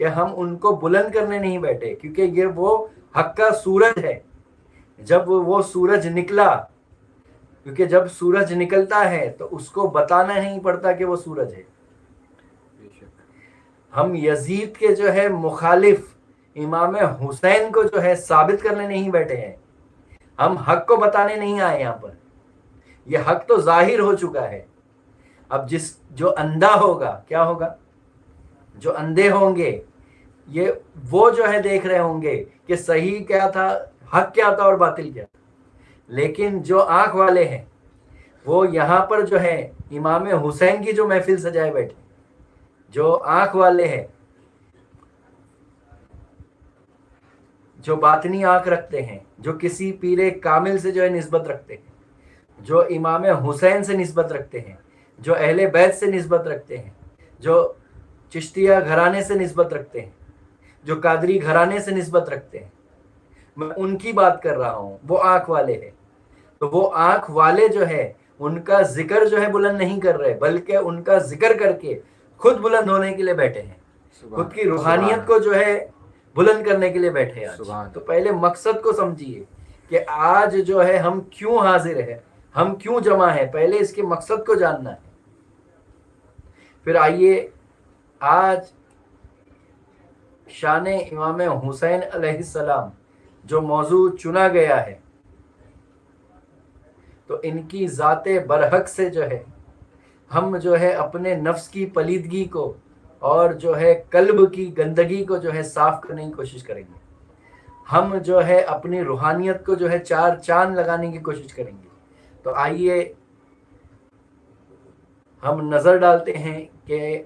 کہ ہم ان کو بلند کرنے نہیں بیٹھے، کیونکہ یہ وہ حق کا سورج ہے۔ جب وہ سورج نکلا، کیونکہ جب سورج نکلتا ہے تو اس کو بتانا نہیں پڑتا کہ وہ سورج ہے۔ بے شک ہم یزید کے جو ہے مخالف امام حسین کو جو ہے ثابت کرنے نہیں بیٹھے ہیں، ہم حق کو بتانے نہیں آئے یہاں پر۔ یہ حق تو ظاہر ہو چکا ہے۔ اب جو اندھا ہوگا کیا ہوگا؟ جو اندھے ہوں گے یہ وہ جو ہے دیکھ رہے ہوں گے کہ صحیح کیا تھا، حق کیا تھا اور باطل کیا تھا۔ لیکن جو آنکھ والے ہیں وہ یہاں پر جو ہے امام حسین کی جو محفل سجائے بیٹھے، جو آنکھ والے ہیں، جو باطنی آنکھ رکھتے ہیں، جو کسی پیر کامل سے جو ہے نسبت رکھتے ہیں، جو امام حسین سے نسبت رکھتے ہیں، جو اہل بیت سے نسبت رکھتے ہیں، جو چشتیہ گھرانے سے نسبت رکھتے ہیں، جو قادری گھرانے سے نسبت رکھتے ہیں، میں ان کی بات کر رہا ہوں، وہ آنکھ والے ہیں۔ تو وہ آنکھ والے جو ہے ان کا ذکر جو ہے بلند نہیں کر رہے، بلکہ ان کا ذکر کر کے خود بلند ہونے کے لیے بیٹھے ہیں، خود کی روحانیت کو جو ہے بلند کرنے کے لیے بیٹھے ہیں آج۔ تو پہلے مقصد کو سمجھیے کہ آج جو ہے ہم کیوں حاضر ہیں، ہم کیوں جمع ہیں، پہلے اس کے مقصد کو جاننا ہے۔ پھر آئیے آج شان امام حسین علیہ السلام جو موضوع چنا گیا ہے، تو ان کی ذات برحق سے جو ہے ہم جو ہے اپنے نفس کی پلیدگی کو اور جو ہے قلب کی گندگی کو جو ہے صاف کرنے کی کوشش کریں گے۔ ہم جو ہے اپنی روحانیت کو جو ہے چار چاند لگانے کی کوشش کریں گے۔ تو آئیے ہم نظر ڈالتے ہیں کہ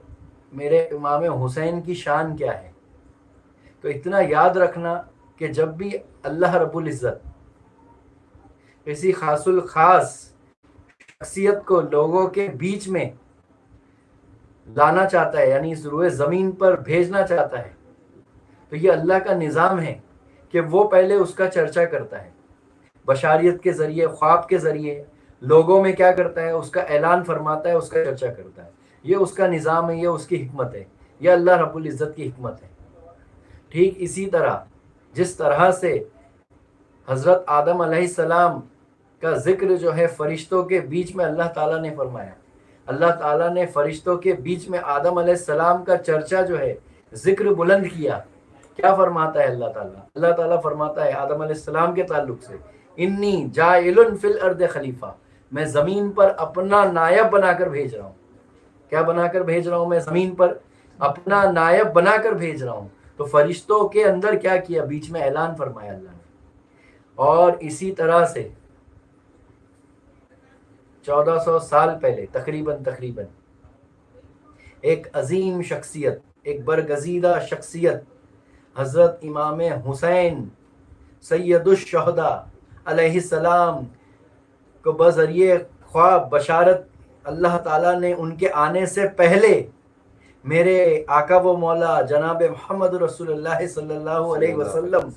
میرے امام حسین کی شان کیا ہے۔ تو اتنا یاد رکھنا کہ جب بھی اللہ رب العزت کسی خاص الخاص شخصیت کو لوگوں کے بیچ میں لانا چاہتا ہے، یعنی اس روئے زمین پر بھیجنا چاہتا ہے، تو یہ اللہ کا نظام ہے کہ وہ پہلے اس کا چرچا کرتا ہے، بشاریت کے ذریعے، خواب کے ذریعے لوگوں میں کیا کرتا ہے، اس کا اعلان فرماتا ہے، اس کا چرچا کرتا ہے۔ یہ اس کا نظام ہے، یہ اس کی حکمت ہے، یہ اللہ رب العزت کی حکمت ہے۔ ٹھیک اسی طرح جس طرح سے حضرت آدم علیہ السلام کا ذکر جو ہے فرشتوں کے بیچ میں اللہ تعالیٰ نے فرمایا، اللہ تعالیٰ نے فرشتوں کے بیچ میں آدم علیہ السلام کا چرچا جو ہے ذکر بلند کیا۔ کیا فرماتا ہے اللہ تعالیٰ؟ اللہ تعالیٰ فرماتا ہے آدم علیہ السلام کے تعلق سے، انی جاعل فی الارض خلیفہ، میں زمین پر اپنا نائب بنا کر بھیج رہا ہوں۔ کیا بنا کر بھیج رہا ہوں؟ میں زمین پر اپنا نائب بنا کر بھیج رہا ہوں۔ تو فرشتوں کے اندر کیا کیا؟ بیچ میں اعلان فرمایا اللہ نے۔ اور اسی طرح سے 1400 سال پہلے تقریباً ایک عظیم شخصیت، ایک برگزیدہ شخصیت حضرت امام حسین سید الشہداء علیہ السلام کو بذریعہ خواب بشارت اللہ تعالیٰ نے ان کے آنے سے پہلے میرے آقا و مولا جناب محمد رسول اللہ صلی اللہ علیہ وسلم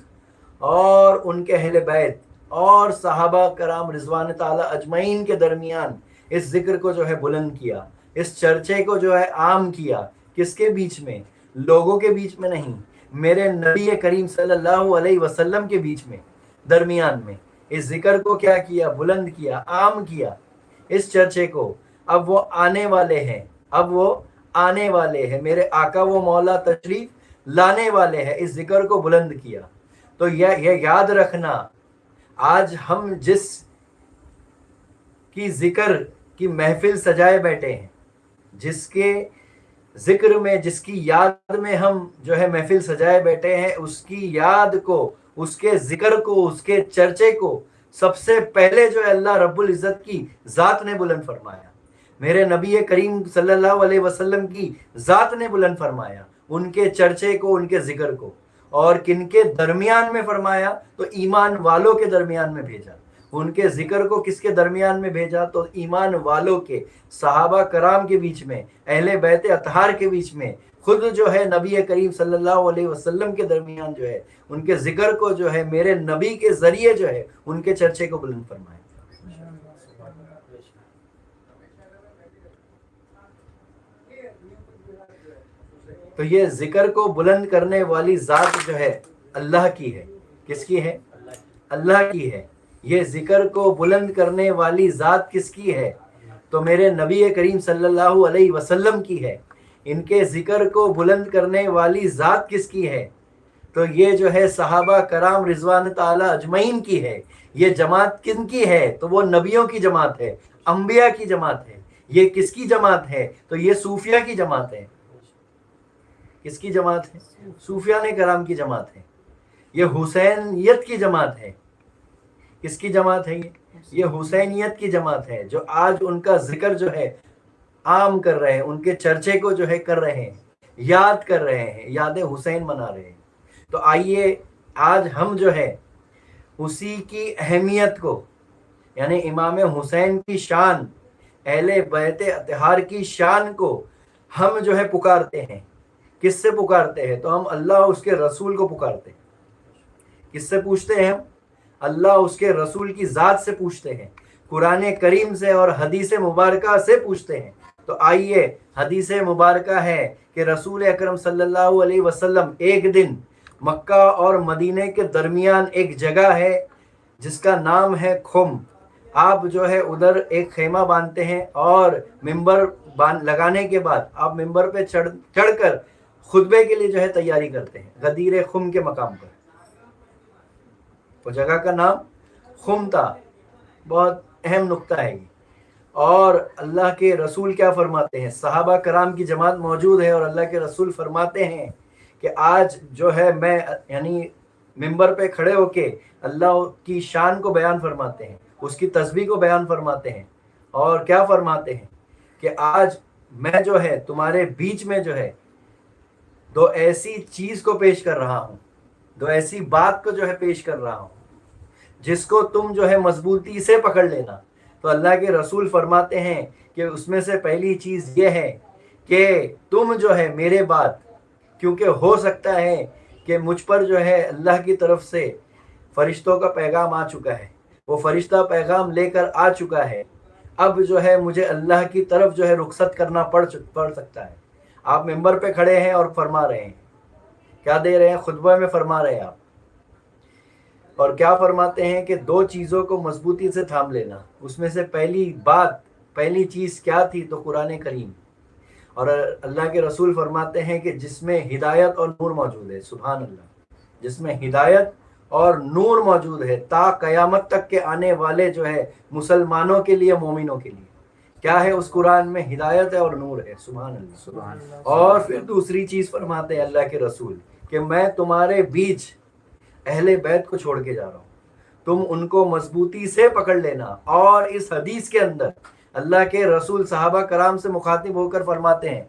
اور ان کے اہل بیت اور صحابہ کرام رضوان تعالی اجمعین کے درمیان اس ذکر کو جو ہے بلند کیا، اس چرچے کو جو ہے عام کیا۔ کس کے بیچ میں؟ لوگوں کے بیچ میں نہیں، میرے نبی کریم صلی اللہ علیہ وسلم کے بیچ میں، درمیان میں اس ذکر کو کیا کیا؟ بلند کیا، عام کیا اس چرچے کو۔ اب وہ آنے والے ہیں، اب وہ آنے والے ہیں، میرے آقا و مولا تشریف لانے والے ہیں، اس ذکر کو بلند کیا۔ تو یہ یاد رکھنا، آج ہم جس کی ذکر کی محفل سجائے بیٹھے ہیں، جس کے ذکر میں، جس کی یاد میں ہم جو ہے محفل سجائے بیٹھے ہیں، اس کی یاد کو، اس کے ذکر کو، اس کے چرچے کو سب سے پہلے جو ہے اللہ رب العزت کی ذات نے بلند فرمایا، میرے نبی کریم صلی اللہ علیہ وسلم کی ذات نے بلند فرمایا ان کے چرچے کو، ان کے ذکر کو۔ اور کن کے درمیان میں فرمایا؟ تو ایمان والوں کے درمیان میں بھیجا۔ ان کے ذکر کو کس کے درمیان میں بھیجا؟ تو ایمان والوں کے، صحابہ کرام کے بیچ میں، اہل بیت اطہار کے بیچ میں، خود جو ہے نبی کریم صلی اللہ علیہ وسلم کے درمیان جو ہے ان کے ذکر کو جو ہے میرے نبی کے ذریعے جو ہے ان کے چرچے کو بلند فرمایا۔ تو یہ ذکر کو بلند کرنے والی ذات جو ہے اللہ کی ہے. کس کی ہے؟ اللہ کی ہے. یہ ذکر کو بلند کرنے والی ذات کس کی ہے؟ تو میرے نبی کریم صلی اللہ علیہ وسلم کی ہے. ان کے ذکر کو بلند کرنے والی ذات کس کی ہے؟ تو یہ جو ہے صحابہ کرام رضوان تعالی اجمعین کی ہے. یہ جماعت کن کی ہے؟ تو وہ نبیوں کی جماعت ہے، انبیاء کی جماعت ہے. یہ کس کی جماعت ہے؟ تو یہ صوفیہ کی جماعت ہے. کس کی جماعت ہے؟ صوفیان کرام کی جماعت ہے. یہ حسینیت کی جماعت ہے. کس کی جماعت ہے؟ یہ حسینیت کی جماعت ہے، جو آج ان کا ذکر جو ہے عام کر رہے ہیں، ان کے چرچے کو جو ہے کر رہے ہیں، یاد کر رہے ہیں، یاد حسین منا رہے ہیں. تو آئیے آج ہم جو ہے اسی کی اہمیت کو، یعنی امام حسین کی شان، اہل بیت اطہار کی شان کو ہم جو ہے پکارتے ہیں. کس سے پکارتے ہیں؟ تو ہم اللہ اس کے رسول کو پکارتے ہیں. کس سے پوچھتے ہیں ہم؟ اللہ اس کے رسول کی ذات سے پوچھتے ہیں، قرآن کریم سے اور حدیث مبارکہ سے پوچھتے ہیں. تو آئیے حدیث مبارکہ ہے کہ رسول اکرم صلی اللہ علیہ وسلم ایک دن مکہ اور مدینہ کے درمیان ایک جگہ ہے جس کا نام ہے خم. آپ جو ہے ادھر ایک خیمہ باندھتے ہیں اور ممبر لگانے کے بعد آپ ممبر پہ چڑھ کر خطبے کے لیے جو ہے تیاری کرتے ہیں غدیر خم کے مقام پر. وہ جگہ کا نام خم تھا. بہت اہم نقطہ ہے یہ. اور اللہ کے رسول کیا فرماتے ہیں؟ صحابہ کرام کی جماعت موجود ہے اور اللہ کے رسول فرماتے ہیں کہ آج جو ہے میں یعنی ممبر پہ کھڑے ہو کے اللہ کی شان کو بیان فرماتے ہیں، اس کی تسبیح کو بیان فرماتے ہیں. اور کیا فرماتے ہیں کہ آج میں جو ہے تمہارے بیچ میں جو ہے دو ایسی چیز کو پیش کر رہا ہوں، دو ایسی بات کو جو ہے پیش کر رہا ہوں جس کو تم جو ہے مضبوطی سے پکڑ لینا. تو اللہ کے رسول فرماتے ہیں کہ اس میں سے پہلی چیز یہ ہے کہ تم جو ہے میرے بعد، کیونکہ ہو سکتا ہے کہ مجھ پر جو ہے اللہ کی طرف سے فرشتوں کا پیغام آ چکا ہے، وہ فرشتہ پیغام لے کر آ چکا ہے، اب جو ہے مجھے اللہ کی طرف جو ہے رخصت کرنا پڑ سکتا ہے. آپ ممبر پہ کھڑے ہیں اور فرما رہے ہیں، کیا دے رہے ہیں؟ خطبہ میں فرما رہے ہیں آپ. اور کیا فرماتے ہیں کہ دو چیزوں کو مضبوطی سے تھام لینا. اس میں سے پہلی چیز کیا تھی؟ تو قرآن کریم. اور اللہ کے رسول فرماتے ہیں کہ جس میں ہدایت اور نور موجود ہے. سبحان اللہ. جس میں ہدایت اور نور موجود ہے تا قیامت تک کے آنے والے جو ہے مسلمانوں کے لیے، مومنوں کے لیے. کیا ہے اس قرآن میں؟ ہدایت ہے اور نور ہے. سبحان اللہ. سبحان اللہ. اور پھر دوسری چیز فرماتے ہیں اللہ کے رسول کہ میں تمہارے بیچ اہل بیت کو چھوڑ کے جا رہا ہوں، تم ان کو مضبوطی سے پکڑ لینا. اور اس حدیث کے اندر اللہ کے رسول صحابہ کرام سے مخاطب ہو کر فرماتے ہیں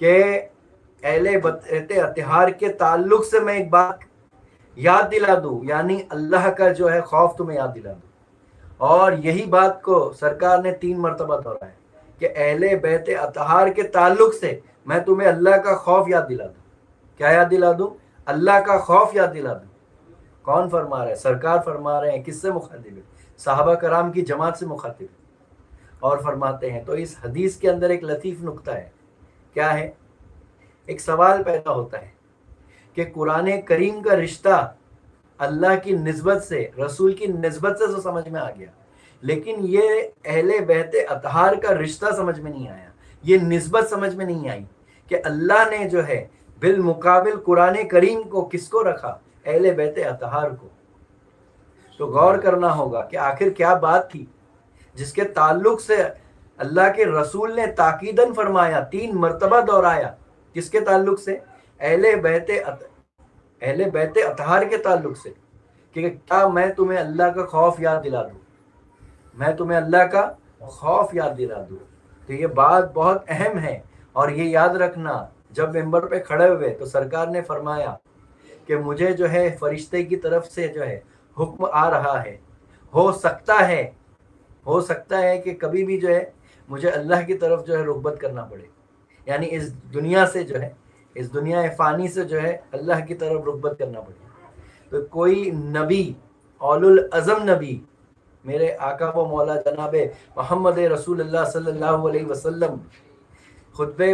کہ اہل بیت اطہار کے تعلق سے میں ایک بات یاد دلا دوں، یعنی اللہ کا جو ہے خوف تمہیں یاد دلا دوں. اور یہی بات کو سرکار نے 3 مرتبہ دہرایا کہ اہل بیت اطہار کے تعلق سے میں تمہیں اللہ کا خوف یاد دلا دوں. کیا یاد دلا دوں؟ اللہ کا خوف یاد دلا دوں. کون فرما رہا ہے؟ سرکار فرما رہے ہیں. کس سے مخاطب ہے؟ صحابہ کرام کی جماعت سے مخاطب ہے. اور فرماتے ہیں تو اس حدیث کے اندر ایک لطیف نقطہ ہے. کیا ہے؟ ایک سوال پیدا ہوتا ہے کہ قرآن کریم کا رشتہ اللہ کی نسبت سے، رسول کی نسبت سے تو سمجھ میں آ گیا، لیکن یہ اہل بیت اطہار کا رشتہ سمجھ میں نہیں آیا، یہ نسبت سمجھ میں نہیں آئی کہ اللہ نے جو ہے بالمقابل قرآن کریم کو کس کو رکھا؟ اہل بیت اطہار کو. تو غور کرنا ہوگا کہ آخر کیا بات تھی جس کے تعلق سے اللہ کے رسول نے تاکیداً فرمایا، 3 مرتبہ دہرایا. کس کے تعلق سے؟ اہل بیت اطہار کے تعلق سے. کہ کیا میں تمہیں اللہ کا خوف یاد دلا دوں؟ میں تمہیں اللہ کا خوف یاد دلا دوں. تو یہ بات بہت اہم ہے. اور یہ یاد رکھنا، جب ممبر پہ کھڑے ہوئے تو سرکار نے فرمایا کہ مجھے جو ہے فرشتے کی طرف سے جو ہے حکم آ رہا ہے. ہو سکتا ہے کہ کبھی بھی جو ہے مجھے اللہ کی طرف جو ہے رغبت کرنا پڑے، یعنی اس دنیا سے جو ہے، اس دنیا فانی سے جو ہے اللہ کی طرف رغبت کرنا پڑے. تو کوئی نبی، اولو العزم نبی، میرے آقا و مولا جناب محمد رسول اللہ صلی اللہ علیہ وسلم خطبے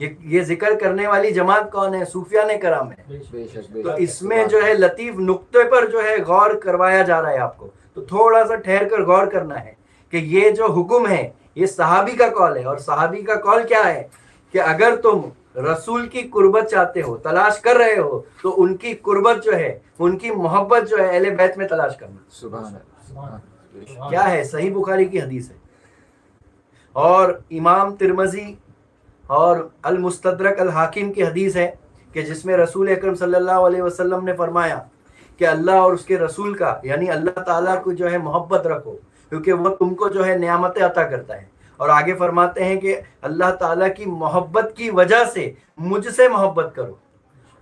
یہ ذکر کرنے والی جماعت کون ہے؟ صوفیان کرام ہے. بے شک بے تو شک. اس میں جو ہے لطیف نقطے پر جو ہے غور کروایا جا رہا ہے آپ کو. تو تھوڑا سا ٹھہر کر غور کرنا ہے کہ یہ جو حکم ہے یہ صحابی کا قول ہے. اور صحابی کا قول کیا ہے کہ اگر تم رسول کی قربت چاہتے ہو، تلاش کر رہے ہو، تو ان کی قربت جو ہے، ان کی محبت جو ہے اہل بیت میں تلاش کرنا. سبحان اللہ سبحان اللہ. بے شک. کیا ہے؟ صحیح بخاری کی حدیث ہے. اور امام ترمذی اور المستدرک الحاکم کی حدیث ہے کہ جس میں رسول اکرم صلی اللہ علیہ وسلم نے فرمایا کہ اللہ اور اس کے رسول کا یعنی اللہ تعالیٰ کو جو ہے محبت رکھو، کیونکہ وہ تم کو جو ہے نعمتیں عطا کرتا ہے. اور آگے فرماتے ہیں کہ اللہ تعالیٰ کی محبت کی وجہ سے مجھ سے محبت کرو،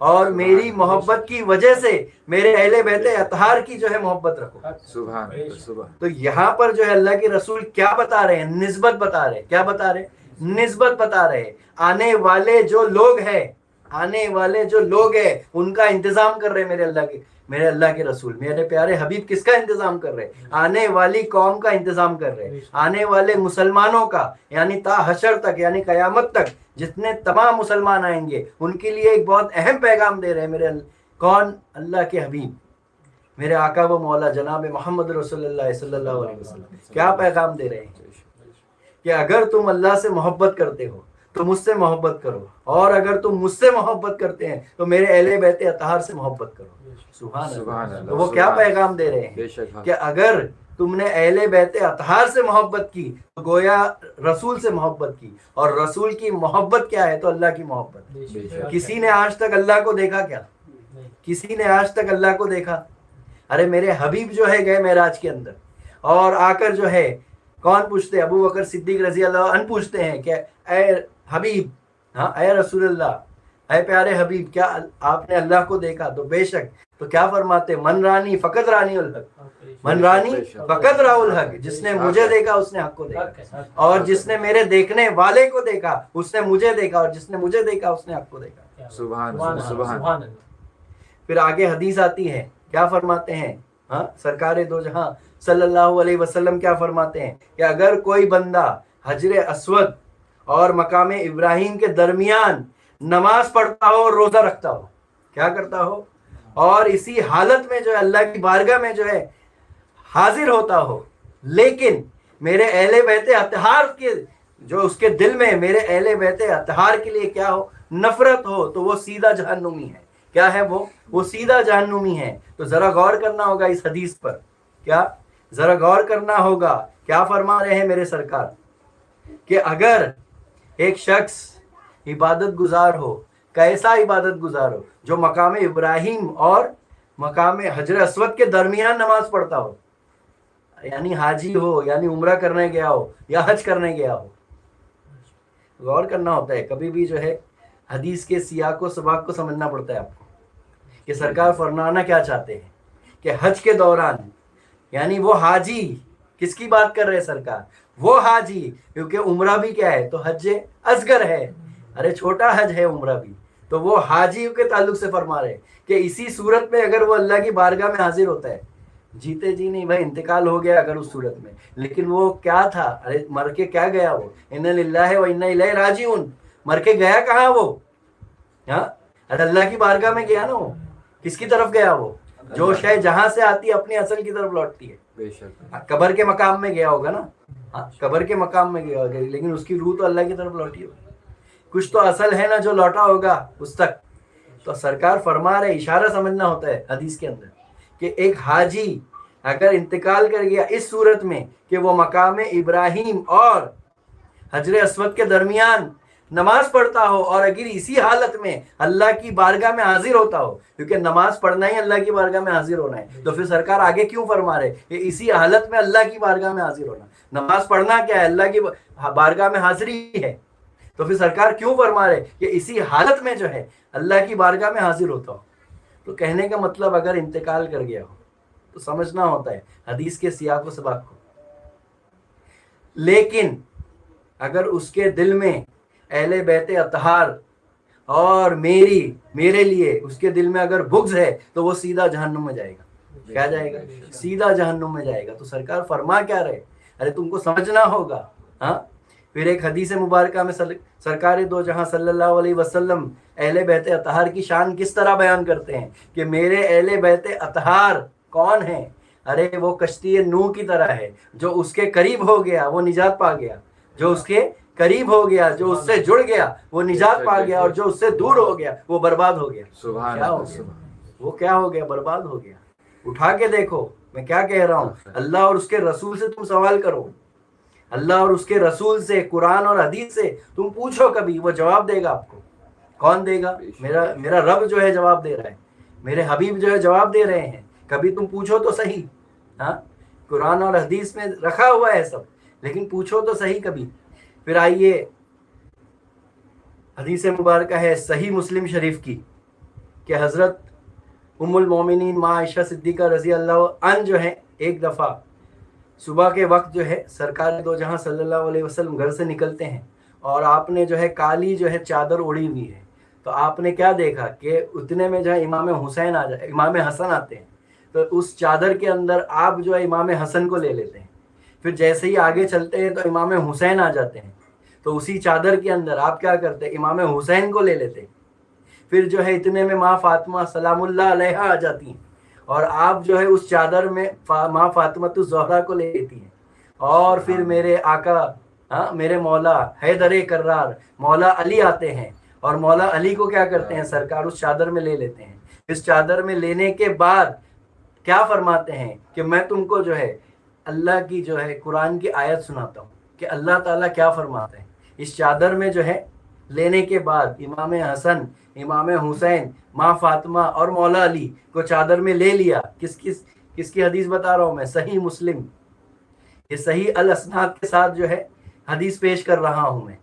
اور میری محبت کی وجہ سے میرے اہل بیت اطہار کی جو ہے محبت رکھو. سبحان اللہ سبحان. تو یہاں پر جو ہے اللہ کے رسول کیا بتا رہے ہیں؟ نسبت بتا رہے ہیں. کیا بتا رہے ہیں؟ نسبت بتا رہے ہیں. آنے والے جو لوگ ہیں، آنے والے جو لوگ ہیں ان کا انتظام کر رہے ہیں میرے اللہ کے رسول، میرے پیارے حبیب. کس کا انتظام کر رہے ہیں؟ آنے والی قوم کا انتظام کر رہے ہیں. آنے والے مسلمانوں کا، یعنی تا حشر تک، یعنی قیامت تک جتنے تمام مسلمان آئیں گے ان کے لیے ایک بہت اہم پیغام دے رہے ہیں میرے کون؟ اللہ کے حبیب، میرے آقا و مولا جناب محمد رسول اللہ صلی اللہ علیہ وسلم. کیا پیغام دے رہے ہیں کہ اگر تم اللہ سے محبت کرتے ہو تو مجھ سے محبت کرو، اور اگر تم مجھ سے محبت کرتے ہیں تو میرے اہل بیت اطہار سے محبت کرو. سبحان اللہ. تو وہ کیا پیغام دے رہے ہیں کہ اگر تم نے اہل بیت اطہار سے محبت کی تو گویا رسول سے محبت کی، اور رسول کی محبت کیا ہے؟ تو اللہ کی محبت. کسی نے آج تک اللہ کو دیکھا کیا؟ کسی نے آج تک اللہ کو دیکھا؟ ارے میرے حبیب جو ہے گئے معراج کے اندر، اور آ کر جو ہے کون پوچھتے؟ ابو بکر صدیق رضی اللہ عنہ پوچھتے ہیں کہ اے حبیب، ہاں اے رسول اللہ، اے پیارے حبیب، کیا آپ نے اللہ کو دیکھا؟ تو بے شک. تو کیا فرماتے؟ من رانی فقط رانی الحق، من رانی فقط راہ الحق. جس نے مجھے دیکھا اس نے حق کو دیکھا، اور جس نے میرے دیکھنے والے کو دیکھا اس نے مجھے دیکھا، اور جس نے مجھے دیکھا اس نے حق کو دیکھا. سبحان اللہ سبحان. پھر آگے حدیث آتی ہے، کیا فرماتے ہیں؟ ہاں سرکار دو جہاں صلی اللہ علیہ وسلم کیا فرماتے ہیں کہ اگر کوئی بندہ حجر اسود اور مقام ابراہیم کے درمیان نماز پڑھتا ہو اور روزہ رکھتا ہو، کیا کرتا ہو، اور اسی حالت میں جو ہے اللہ کی بارگاہ میں جو ہے حاضر ہوتا ہو، لیکن میرے اہل بیت اطہار کے جو اس کے دل میں میرے اہل بیت اطہار کے لیے کیا ہو؟ نفرت ہو، تو وہ سیدھا جہنمی ہے. کیا ہے وہ سیدھا جہنمی ہے. تو ذرا غور کرنا ہوگا اس حدیث پر. کیا ذرا غور کرنا ہوگا کیا فرما رہے ہیں میرے سرکار کہ اگر ایک شخص عبادت گزار ہو، کیسا عبادت گزار ہو؟ جو مقام ابراہیم اور مقام حجر اسود کے درمیان نماز پڑھتا ہو، یعنی حاجی ہو، یعنی عمرہ کرنے گیا ہو یا حج کرنے گیا ہو. غور کرنا ہوتا ہے کبھی بھی جو ہے حدیث کے سیاق و سباق کو سمجھنا پڑتا ہے آپ کو کہ سرکار فرمانا کیا چاہتے ہیں کہ حج کے دوران، یعنی وہ حاجی، کس کی بات کر رہے سرکار؟ وہ حاجی، کیونکہ عمرہ بھی کیا ہے؟ تو حج اصغر ہے، ارے چھوٹا حج ہے عمرہ بھی. تو وہ حاجی کے تعلق سے فرما رہے کہ اسی صورت میں اگر وہ اللہ کی بارگاہ میں حاضر ہوتا ہے، جیتے جی نہیں بھائی، انتقال ہو گیا اگر اس صورت میں، لیکن وہ کیا تھا؟ ارے مر کے کیا گیا وہ؟ انا للہ و انا الیہ راجعون. مر کے گیا کہاں وہ؟ ہاں ارے اللہ کی بارگاہ میں گیا نا. وہ کس کی طرف گیا؟ وہ جو شے جہاں سے آتی ہے اپنی اصل کی طرف لوٹتی ہے. بے شک. قبر کے مقام میں گیا ہوگا نا. ہاں قبر کے مقام میں گیا ہوگا، لیکن اس کی روح تو اللہ کی طرف لوٹی ہوگی. کچھ تو اصل ہے نا جو لوٹا ہوگا اس تک. تو سرکار فرما رہے، اشارہ سمجھنا ہوتا ہے حدیث کے اندر کہ ایک حاجی اگر انتقال کر گیا اس صورت میں کہ وہ مقام ابراہیم اور حجر اسود کے درمیان نماز پڑھتا ہو، اور اگر اسی حالت میں اللہ کی بارگاہ میں حاضر ہوتا ہو، کیونکہ نماز پڑھنا ہی اللہ کی بارگاہ میں حاضر ہونا ہے، تو پھر سرکار آگے کیوں فرما رہے کہ اسی حالت میں اللہ کی بارگاہ میں حاضر ہونا؟ نماز پڑھنا کیا ہے؟ اللہ کی بارگاہ میں حاضری ہے. تو پھر سرکار کیوں فرما رہے کہ اسی حالت میں جو ہے اللہ کی بارگاہ میں حاضر ہوتا ہو؟ تو کہنے کا مطلب اگر انتقال کر گیا ہو تو سمجھنا ہوتا ہے حدیث کے سیاق و سباق کو. لیکن اگر اس کے دل میں اہل بیت اطہار اور میرے لیے اس کے دل میں اگر بغض ہے تو وہ سیدھا جہنم میں جائے گا. کیا جائے گا؟ سیدھا جہنم میں جائے گا. تو سرکار فرما کیا رہے؟ ارے تم کو سمجھنا ہوگا، ہاں، پھر ایک حدیث مبارکہ میں سرکار دو جہاں صلی اللہ علیہ وسلم اہل بیت اطہار کی شان کس طرح بیان کرتے ہیں کہ میرے اہل بیت اطہار کون ہیں؟ ارے وہ کشتی نوح کی طرح ہے، جو اس کے قریب ہو گیا وہ نجات پا گیا، جو اس کے قریب ہو گیا، جو اس سے جڑ گیا وہ نجات پا گیا، اور جو اس سے دور ہو گیا وہ برباد ہو گیا۔ کیا ہو گیا؟ وہ کیا ہو گیا؟ برباد ہو گیا۔ اٹھا کے دیکھو میں کیا کہہ رہا ہوں، اللہ اور اس کے رسول سے تم سوال کرو، اللہ اور اس کے رسول سے، قرآن اور حدیث سے تم پوچھو، کبھی وہ جواب دے گا آپ کو۔ کون دے گا؟ میرا رب جو ہے جواب دے رہا ہے، میرے حبیب جو ہے جواب دے رہے ہیں، کبھی تم پوچھو تو صحیح۔ ہاں، قرآن اور حدیث میں رکھا ہوا ہے سب، لیکن پوچھو تو صحیح کبھی۔ پھر آئیے، حدیث مبارکہ ہے صحیح مسلم شریف کی کہ حضرت ام المومنین ماں عائشہ صدیقہ رضی اللہ عنہ جو ہے ایک دفعہ صبح کے وقت جو ہے سرکار دو جہاں صلی اللہ علیہ وسلم گھر سے نکلتے ہیں، اور آپ نے جو ہے کالی جو ہے چادر اڑی ہوئی ہے، تو آپ نے کیا دیکھا کہ اتنے میں جو ہے امام حسین امام حسن آتے ہیں، تو اس چادر کے اندر آپ جو ہے امام حسن کو لے لیتے ہیں، پھر جیسے ہی آگے چلتے ہیں تو امام حسین آ جاتے ہیں، تو اسی چادر کے اندر آپ کیا کرتے ہیں؟ امام حسین کو لے لیتے ہیں، پھر جو ہے اتنے میں ماں فاطمہ سلام اللہ علیہا آ جاتی ہیں، اور آپ جو ہے اس چادر میں ماں فاطمہ الزہرا کو لے لیتی ہیں، اور پھر میرے آقا میرے مولا حیدر کرار مولا علی آتے ہیں، اور مولا علی کو کیا کرتے ہیں؟ سرکار اس چادر میں لے لیتے ہیں۔ اس چادر میں لینے کے بعد کیا فرماتے ہیں کہ میں تم کو جو ہے اللہ کی جو ہے قرآن کی آیت سناتا ہوں کہ اللہ تعالیٰ کیا فرماتے ہیں۔ اس چادر میں جو ہے لینے کے بعد امام حسن، امام حسین، ماں فاطمہ اور مولا علی کو چادر میں لے لیا۔ کس کی حدیث بتا رہا ہوں میں؟ صحیح مسلم، یہ صحیح الاسناد کے ساتھ جو ہے حدیث پیش کر رہا ہوں میں۔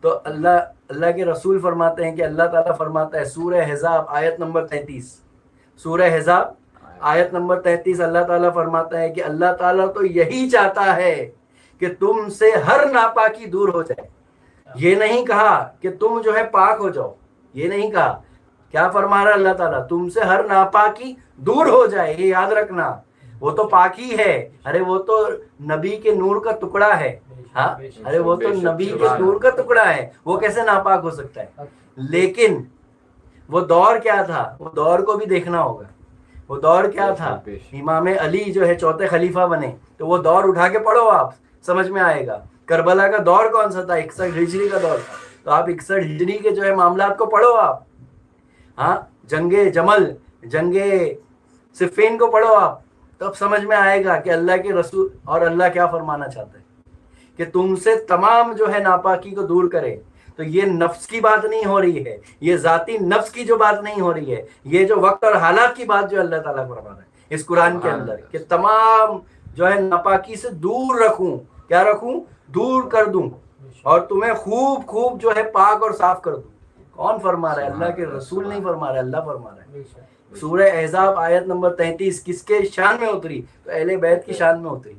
تو اللہ کے رسول فرماتے ہیں کہ اللہ تعالیٰ فرماتا ہے سورہ حزاب آیت نمبر 33، سورہ حزاب آیت نمبر 33 اللہ تعالیٰ فرماتا ہے کہ اللہ تعالیٰ تو یہی چاہتا ہے کہ تم سے ہر ناپاکی دور ہو جائے۔ یہ نہیں کہا کہ تم جو ہے پاک ہو جاؤ، یہ نہیں کہا۔ کیا فرما رہا اللہ تعالیٰ؟ تم سے ہر ناپاکی دور ہو جائے، یہ یاد رکھنا۔ وہ تو پاکی ہے، ارے وہ تو نبی کے نور کا ٹکڑا ہے، ہاں ارے وہ تو نبی کے نور کا ٹکڑا ہے، وہ کیسے ناپاک ہو سکتا ہے؟ لیکن وہ دور کیا تھا؟ وہ دور کو بھی دیکھنا ہوگا۔ وہ دور کیا تھا؟ امام علی جو ہے چوتھے خلیفہ بنے، تو وہ دور اٹھا کے پڑھو، آپ سمجھ میں آئے گا۔ کربلا کا دور کون سا تھا؟ 61 ہجری کا دور تھا، تو آپ 61 ہجری کے جو ہے معاملات کو پڑھو آپ۔ ہاں، جنگ جمل، جنگ صفین کو پڑھو آپ، تب سمجھ میں آئے گا کہ اللہ کے رسول اور اللہ کیا فرمانا چاہتا ہے کہ تم سے تمام جو ہے ناپاکی کو دور کرے۔ تو یہ نفس کی بات نہیں ہو رہی ہے، یہ ذاتی نفس کی جو بات نہیں ہو رہی ہے، یہ جو وقت اور حالات کی بات جو اللہ تعالیٰ فرما رہا ہے اس قرآن کے اندر کہ تمام جو ہے ناپاکی سے دور رکھوں، کیا رکھوں؟ دور کر دوں، اور تمہیں خوب خوب جو ہے پاک اور صاف کر دوں۔ کون فرما رہا ہے؟ اللہ کے رسول نہیں فرما رہا ہے، اللہ فرما رہا ہے۔ سورہ احزاب آیت نمبر 33 کس کے شان میں اتری؟ تو اہل بیت کی شان میں اتری۔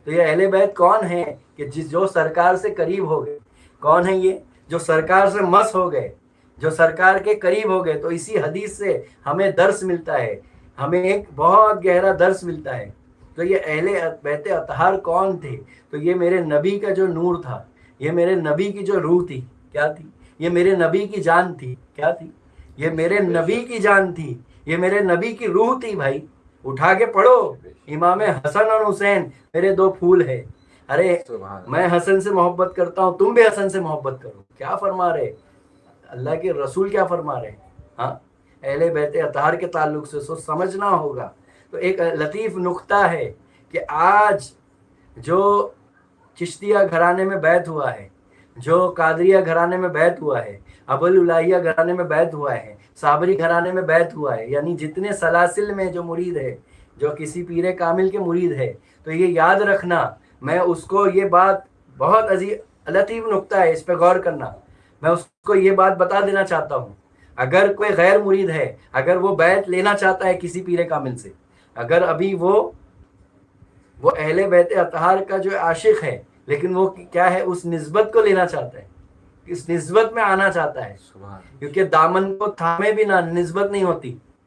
تو یہ اہل بیت کون ہیں کہ جو سرکار سے قریب ہو گئے؟ کون ہیں یہ؟ جو سرکار سے مس ہو گئے، جو سرکار کے قریب ہو گئے۔ تو اسی حدیث سے ہمیں درس ملتا ہے، ہمیں ایک بہت گہرا درس ملتا ہے۔ تو یہ اہل بیت اطہار کون تھے؟ تو یہ میرے نبی کا جو نور تھا، یہ میرے نبی کی جو روح تھی، کیا تھی؟ یہ میرے نبی کی جان تھی، کیا تھی؟ یہ میرے نبی کی جان تھی، یہ میرے نبی کی روح تھی۔ بھائی اٹھا کے پڑھو، امام حسن اور حسین میرے دو پھول ہیں۔ ارے میں حسن سے محبت کرتا ہوں، تم بھی حسن سے محبت کرو۔ کیا فرما رہے اللہ کے رسول؟ کیا فرما رہے؟ ہاں، اہل بیت اطہار کے تعلق سے سمجھنا ہوگا۔ تو ایک لطیف نقطہ ہے کہ آج جو چشتیہ گھرانے میں بیعت ہوا ہے، جو قادریہ گھرانے میں بیعت ہوا ہے، ابوالعالیہ گھرانے میں بیعت ہوا ہے، صابری گھرانے میں بیعت ہوا ہے، یعنی جتنے سلاسل میں جو مرید ہے، جو کسی پیر کامل کے مرید ہے، تو یہ یاد رکھنا، میں اس کو یہ بات بہت لطیف نقطہ ہے، اس پہ غور کرنا، میں اس کو یہ بات بتا دینا چاہتا ہوں۔ اگر کوئی غیر مرید ہے، اگر وہ بیعت لینا چاہتا ہے کسی پیر کامل سے، اگر ابھی وہ اہل بیت اطہار کا جو عاشق ہے، لیکن وہ کیا ہے؟ اس نسبت کو لینا چاہتا ہے، اس نسبت میں آنا چاہتا ہے، کیونکہ دامن کو تھامے بنا نسبت نہیں ہوتی۔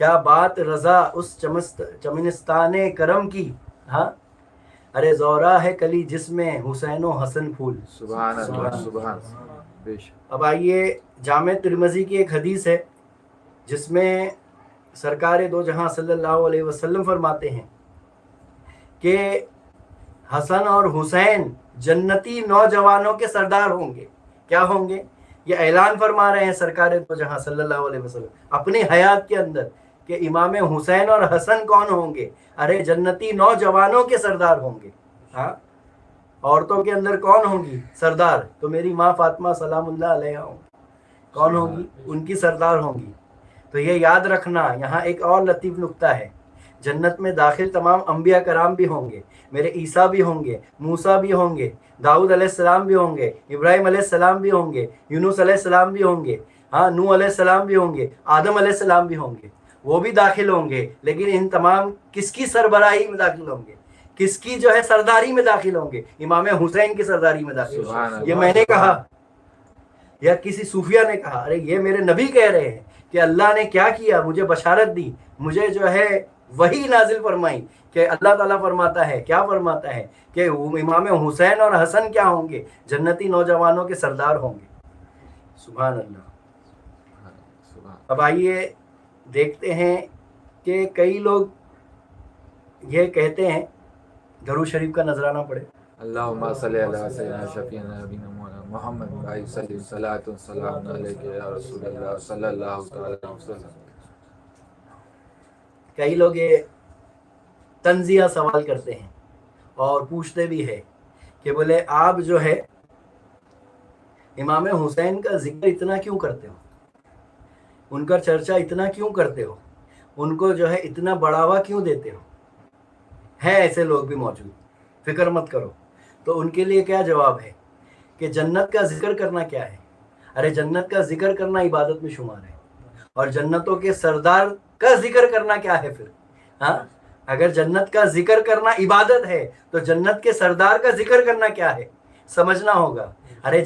کیا بات رضا اس چمنستان کرم کی. ہاں ارے زورا ہے کلی جس میں حسین و حسن پھول. سبحان اللہ سبحان بے شک. اب آئیے جامع ترمذی کی ایک حدیث ہے جس میں سرکار دو جہاں صلی اللہ علیہ وسلم فرماتے ہیں کہ حسن اور حسین جنتی نوجوانوں کے سردار ہوں گے. کیا ہوں گے؟ یہ اعلان فرما رہے ہیں سرکار دو جہاں صلی اللہ علیہ وسلم اپنی حیات کے اندر کہ امام حسین اور حسن کون ہوں گے؟ ارے جنتی نوجوانوں کے سردار ہوں گے. ہاں عورتوں کے اندر کون ہوں گی سردار؟ تو میری ماں فاطمہ سلام اللہ علیہا ہوں گی. کون ہوں گی؟ ان کی سردار ہوں گی. تو یہ یاد رکھنا. یہاں ایک اور لطیف نکتہ ہے. جنت میں داخل تمام انبیاء کرام بھی ہوں گے، میرے عیسیٰ بھی ہوں گے، موسیٰ بھی ہوں گے، داؤد علیہ السلام بھی ہوں گے، ابراہیم علیہ السلام بھی ہوں گے، یونس علیہ السلام بھی ہوں گے، ہاں نوح علیہ السلام بھی ہوں گے، آدم علیہ السلام بھی ہوں گے. وہ بھی داخل ہوں گے، لیکن ان تمام کس کی سربراہی میں داخل ہوں گے؟ کس کی جو ہے سرداری میں داخل ہوں گے؟ امام حسین کی سرداری میں داخل ہوں گے. یہ میں نے کہا یا کسی صوفیہ نے کہا؟ ارے یہ میرے نبی کہہ رہے ہیں کہ اللہ نے کیا کیا، مجھے بشارت دی، مجھے جو ہے وہی نازل فرمائی کہ اللہ تعالیٰ فرماتا ہے، کیا فرماتا ہے کہ امام حسین اور حسن کیا ہوں گے؟ جنتی نوجوانوں کے سردار ہوں گے. سبحان اللہ. اب آئیے دیکھتے ہیں کہ کئی لوگ یہ کہتے ہیں، درود شریف کا نذرانہ پڑھے. اللہم صلی علی سیدنا شفیعنا نبینا مولانا محمد بھائی صلی صلاۃ و سلام علیک یا رسول اللہ صلی اللہ تعالی علیہ وسلم. کئی لوگ یہ تنزیہ سوال کرتے ہیں اور پوچھتے بھی ہے کہ بولے آپ جو ہے امام حسین کا ذکر اتنا کیوں کرتے ہو، ان کا چرچا اتنا کیوں کرتے ہو، ان کو جو ہے اتنا بڑھاوا کیوں دیتے ہو؟ ہے ایسے لوگ بھی موجود، فکر مت کرو. تو ان کے لیے کیا جواب ہے کہ جنت کا ذکر کرنا کیا ہے؟ ارے جنت کا ذکر کرنا عبادت میں شمار ہے. اور جنتوں کے سردار کا ذکر کرنا کیا ہے پھر؟ ہاں اگر جنت کا ذکر کرنا عبادت ہے تو جنت کے سردار کا ذکر کرنا کیا ہے؟ سمجھنا ہوگا. ارے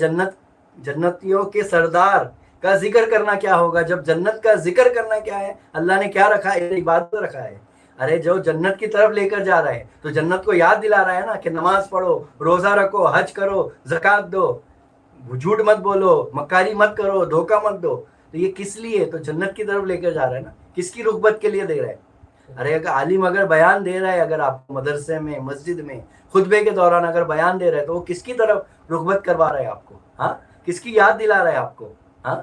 جنتیوں کے سردار کا ذکر کرنا کیا ہوگا جب جنت کا ذکر کرنا کیا ہے؟ اللہ نے کیا رکھا ہے؟ عبادت رکھا ہے. ارے جو جنت کی طرف لے کر جا رہا ہے تو جنت کو یاد دلا رہا ہے نا کہ نماز پڑھو، روزہ رکھو، حج کرو، زکوٰۃ دو، جھوٹ مت بولو، مکاری مت کرو، دھوکہ مت دو. تو یہ کس لیے؟ تو جنت کی طرف لے کر جا رہا ہے نا. کس کی رغبت کے لیے دے رہا ہے؟ ارے اگر عالم اگر بیان دے رہا ہے، اگر آپ مدرسے میں، مسجد میں، خطبے کے دوران اگر بیان دے رہا ہے تو وہ کس کی طرف رغبت کروا رہا ہے آپ کو؟ ہاں کس کی یاد دلا رہا ہے آپ کو؟ ہاں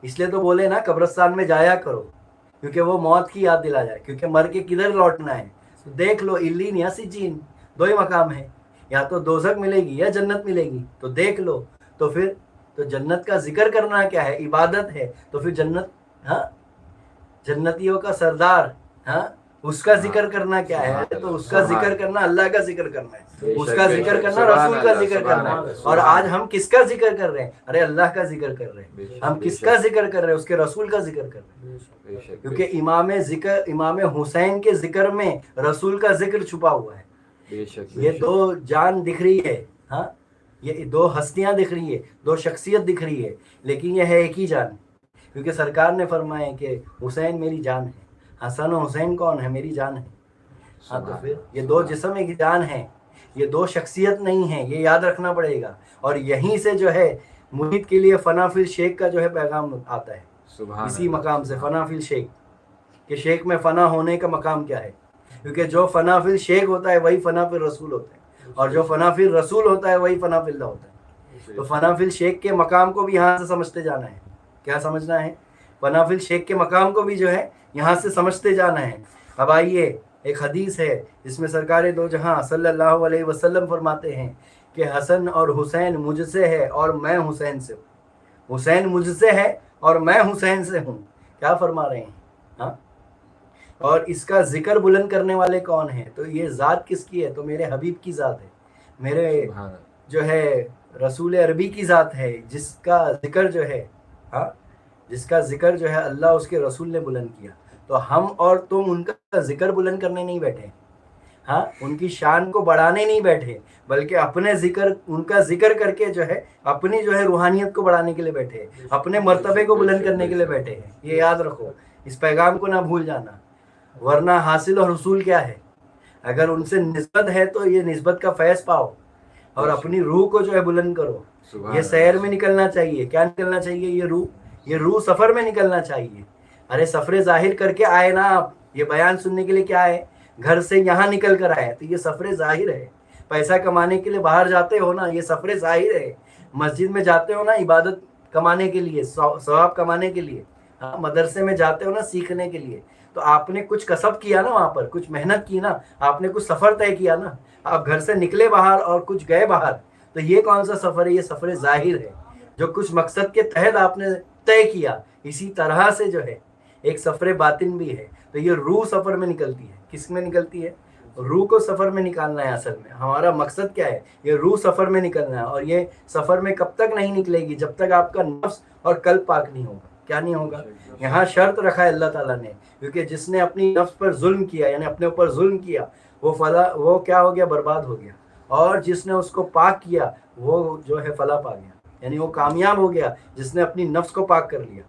اس لیے تو بولے نا قبرستان میں جایا کرو کیونکہ وہ موت کی یاد دلا جائے، کیونکہ مر کے کدھر لوٹنا ہے. دیکھ لو علیین یا سجین، دو ہی مقام ہے، یا تو دوزخ ملے گی یا جنت ملے گی. تو دیکھ لو. تو پھر تو جنت کا ذکر کرنا کیا ہے؟ عبادت ہے. تو پھر جنت، ہاں جنتیوں کا سردار، ہاں اس کا ذکر کرنا کیا ہے؟ تو اس کا ذکر کرنا اللہ کا ذکر کرنا ہے، اس کا ذکر کرنا رسول کا ذکر کرنا ہے. اور آج ہم کس کا ذکر کر رہے ہیں؟ ارے اللہ کا ذکر کر رہے ہیں. ہم کس کا ذکر کر رہے ہیں؟ اس کے رسول کا ذکر کر رہے ہیں. کیونکہ امام حسین کے ذکر میں رسول کا ذکر چھپا ہوا ہے. یہ دو جان دکھ رہی ہے، ہاں یہ دو ہستیاں دکھ رہی ہے، دو شخصیت دکھ رہی ہے، لیکن یہ ہے ایک ہی جان. کیونکہ سرکار نے فرمایا کہ حسین میری جان ہے. حسن و حسین کون ہے؟ میری جان ہے. ہاں تو پھر یہ دو جسم ایک جان ہے، یہ دو شخصیت نہیں ہے. یہ یاد رکھنا پڑے گا. اور یہیں سے جو ہے مرید کے لیے فنا فی الشیخ کا جو ہے پیغام آتا ہے. اسی مقام سے فنا فی الشیخ، کہ شیخ میں فنا ہونے کا مقام کیا ہے. کیونکہ جو فنا فی الشیخ ہوتا ہے وہی فنا فی الرسول ہوتا ہے، اور جو فنا فی الرسول ہوتا ہے وہی فنا فی اللہ ہوتا ہے. تو فنا فی الشیخ کے مقام کو بھی یہاں سے سمجھتے جانا ہے. کیا سمجھنا ہے؟ فنا فی الشیخ کے مقام کو بھی جو ہے یہاں سے سمجھتے جانا ہے. اب آئیے ایک حدیث ہے جس میں سرکار دو جہاں صلی اللہ علیہ وسلم فرماتے ہیں کہ حسن اور حسین مجھ سے ہے اور میں حسین سے ہوں. حسین مجھ سے ہے اور میں حسین سے ہوں. کیا فرما رہے ہیں؟ ہاں اور اس کا ذکر بلند کرنے والے کون ہیں؟ تو یہ ذات کس کی ہے؟ تو میرے حبیب کی ذات ہے، میرے جو ہے رسول عربی کی ذات ہے، جس کا ذکر جو ہے، ہاں جس کا ذکر جو ہے اللہ اس کے رسول نے بلند کیا. تو ہم اور تم ان کا ذکر بلند کرنے نہیں بیٹھے، ہاں ان کی شان کو بڑھانے نہیں بیٹھے، بلکہ اپنے ذکر، ان کا ذکر کر کے جو ہے اپنی جو ہے روحانیت کو بڑھانے کے لیے بیٹھے، اپنے مرتبے کو بلند کرنے کے لیے بیٹھے ہیں. یہ یاد رکھو اس پیغام کو نہ بھول جانا، ورنہ حاصل اور حصول کیا ہے؟ اگر ان سے نسبت ہے تو یہ نسبت کا فیض پاؤ اور اپنی روح کو جو ہے بلند کرو۔ یہ سیر میں نکلنا چاہیے، کیا نکلنا چاہیے؟ یہ روح سفر میں نکلنا چاہیے۔ ارے سفر ظاہر کر کے آئے نا آپ، یہ بیان سننے کے لیے کیا ہے؟ گھر سے یہاں نکل کر آئے تو یہ سفر ظاہر ہے۔ پیسہ کمانے کے لیے باہر جاتے ہو نا، یہ سفر ظاہر ہے۔ مسجد میں جاتے ہو نا عبادت کمانے کے لیے، ثواب کمانے کے لیے، مدرسے میں جاتے ہو نا سیکھنے کے لیے، تو آپ نے کچھ کسب کیا نا، وہاں پر کچھ محنت کی نا، آپ نے کچھ سفر طے کیا نا، آپ گھر سے نکلے باہر اور کچھ گئے باہر، تو یہ کون سا سفر ہے؟ یہ سفر ظاہر ہے، جو کچھ مقصد کے تحت آپ نے طے کیا۔ اسی طرح سے جو ہے ایک سفر باطن بھی ہے، تو یہ روح سفر میں نکلتی ہے۔ کس میں نکلتی ہے؟ روح کو سفر میں نکالنا ہے۔ اصل میں ہمارا مقصد کیا ہے؟ یہ روح سفر میں نکلنا ہے، اور یہ سفر میں کب تک نہیں نکلے گی؟ جب تک آپ کا نفس اور قلب پاک نہیں ہوگا۔ کیا نہیں ہوگا؟ یہاں شرط رکھا ہے اللہ تعالیٰ نے، کیونکہ جس نے اپنی نفس پر ظلم کیا، یعنی اپنے اوپر ظلم کیا، وہ کیا ہو گیا؟ برباد ہو گیا۔ اور جس نے اس کو پاک کیا وہ جو ہے فلاح پا گیا، یعنی وہ کامیاب ہو گیا جس نے اپنی نفس کو پاک کر لیا،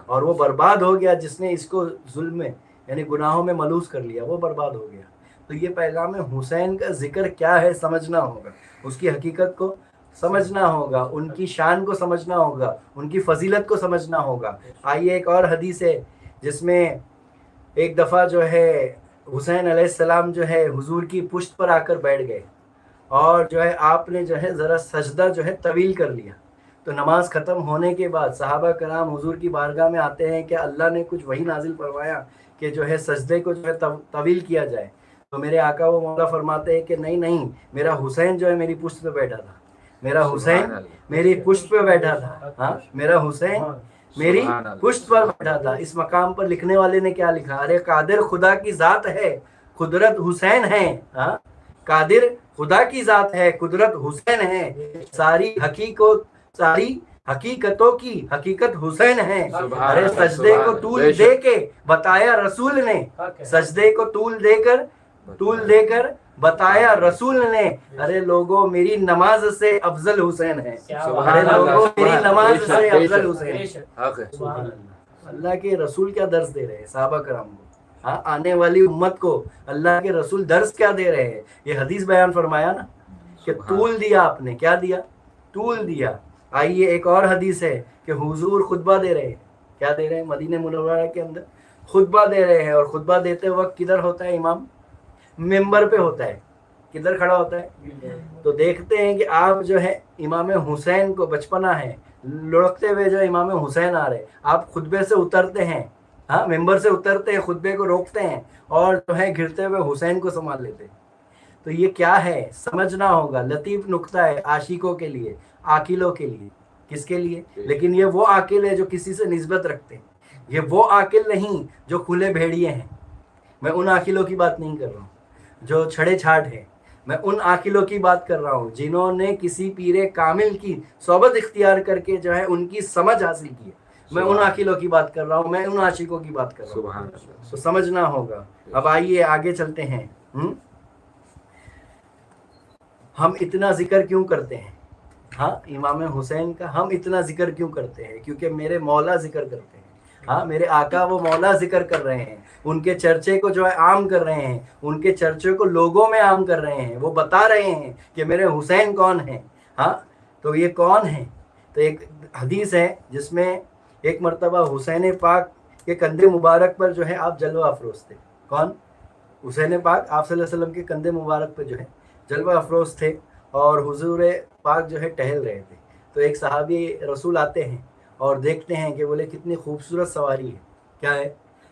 اور وہ برباد ہو گیا جس نے اس کو ظلم میں یعنی گناہوں میں ملوث کر لیا، وہ برباد ہو گیا۔ تو یہ پیغام حسین کا ذکر کیا ہے سمجھنا ہوگا، اس کی حقیقت کو سمجھنا ہوگا، ان کی شان کو سمجھنا ہوگا، ان کی فضیلت کو سمجھنا ہوگا۔ آئیے ایک اور حدیث ہے جس میں ایک دفعہ جو ہے حسین علیہ السلام جو ہے حضور کی پشت پر آ کر بیٹھ گئے، اور جو ہے آپ نے جو ہے ذرا سجدہ جو ہے طویل کر لیا۔ تو نماز ختم ہونے کے بعد صحابہ کرام حضور کی بارگاہ میں آتے ہیں کہ اللہ نے کچھ وحی نازل فرمایا کہ جو ہے سجدے کو جو ہے طویل کیا جائے۔ تو میرے آقا و مولا فرماتے ہیں کہ نہیں، میرا حسین جو ہے میری پشت پہ بیٹھا تھا، میرا حسین میری پشت پہ بیٹھا تھا، ہاں میرا حسین میری پشت پر بیٹھا تھا۔ اس مقام پر لکھنے والے نے کیا لکھا؟ ارے قادر خدا کی ذات ہے، قدرت حسین ہے۔ ہاں قادر خدا کی ذات ہے، قدرت حسین ہے، ساری حقیقتوں کی حقیقت حسین ہے۔ ارے سجدے کو طول دے کے بتایا رسول نے، سجدے کو طول دے کر بتایا رسول نے، ارے لوگوں میری نماز سے افضل حسین ہے، ارے لوگوں میری نماز سے افضل حسین ہے۔ اللہ کے رسول کیا درس دے رہے ہیں صحابہ کرام کو، ہاں آنے والی امت کو اللہ کے رسول درس کیا دے رہے ہیں؟ یہ حدیث بیان فرمایا نا کہ طول دیا، آپ نے کیا دیا؟ طول دیا۔ آئیے ایک اور حدیث ہے کہ حضور خطبہ دے رہے ہیں، کیا دے رہے ہیں؟ مدینہ منورہ کے اندر خطبہ دے رہے ہیں، اور خطبہ دیتے وقت کدھر ہوتا ہے امام؟ ممبر پہ ہوتا ہے۔ کدھر کھڑا ہوتا ہے؟ تو دیکھتے ہیں کہ آپ جو ہے امام حسین کو، بچپنا ہے لڑکتے ہوئے جو امام حسین آ رہے، آپ خطبے سے اترتے ہیں، ہاں ممبر سے اترتے ہیں، خطبے کو روکتے ہیں، اور جو ہے گرتے ہوئے حسین کو سنبھال لیتے ہیں۔ تو یہ کیا ہے سمجھنا ہوگا، لطیف نکتہ ہے عاشقوں کے لیے، عاقلوں کے لیے۔ کس کے لیے؟ لیکن یہ وہ عاقل ہے جو کسی سے نسبت رکھتے ہیں، یہ وہ عاقل نہیں جو کھلے بھیڑیے ہیں۔ میں ان عاقلوں کی بات نہیں کر رہا ہوں جو چھڑے چھاٹ ہیں، میں ان عاقلوں کی بات کر رہا ہوں جنہوں نے کسی پیر کامل کی صحبت اختیار کر کے جو ہے ان کی سمجھ حاصل کی ہے۔ میں ان عاقلوں کی بات کر رہا ہوں، میں ان عاشقوں کی بات کر رہا ہوں، تو سمجھنا ہوگا۔ اب آئیے آگے چلتے ہیں۔ ہم اتنا ذکر کیوں کرتے ہیں؟ ہاں امام حسین کا ہم اتنا ذکر کیوں کرتے ہیں؟ کیونکہ میرے مولا ذکر کرتے ہیں، ہاں میرے آقا وہ مولا ذکر کر رہے ہیں، ان کے چرچے کو جو ہے عام کر رہے ہیں، ان کے چرچے کو لوگوں میں عام کر رہے ہیں، وہ بتا رہے ہیں کہ میرے حسین کون ہیں۔ ہاں تو یہ کون ہیں؟ تو ایک حدیث ہے جس میں ایک مرتبہ حسین پاک کے کندھے مبارک پر جو ہے آپ جلوہ افروز تھے۔ کون؟ حسین پاک آپ صلی اللہ علیہ وسلم کے کندھے مبارک پہ جو ہے جلوہ افروز تھے، اور حضور پاک جو ہے ٹہل رہے تھے۔ تو ایک صحابی رسول آتے ہیں اور دیکھتے ہیں کہ بولے کتنی خوبصورت سواری ہے، کیا ہے؟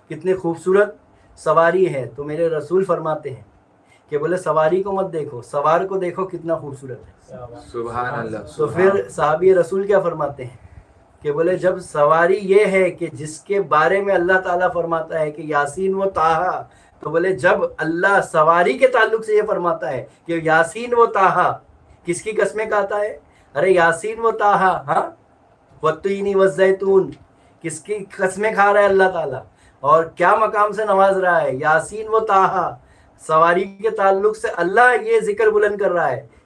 کتنی خوبصورت سواری ہے۔ تو میرے رسول فرماتے ہیں کہ بولے سواری کو مت دیکھو، سوار کو دیکھو کتنا خوبصورت ہے۔ سبحان اللہ۔ تو پھر صحابی رسول کیا فرماتے ہیں کہ بولے جب سواری یہ ہے کہ جس کے بارے میں اللہ تعالیٰ فرماتا ہے کہ یاسین و طٰہٰ، تو بولے جب اللہ سواری کے تعلق سے یہ فرماتا ہے کہ یاسین و طٰہٰ، کس کی قسمیں کھاتا ہے؟ ارے یاسین و طٰہٰ، ہاں والتین والزیتون، کس کی قسمیں کھا رہا ہے اللہ تعالیٰ، اور کیا مقام سے نواز رہا ہے؟ یاسین و طٰہٰ۔ سواری کے تعلق سے اللہ یہ ذکر بلند کر رہا ہے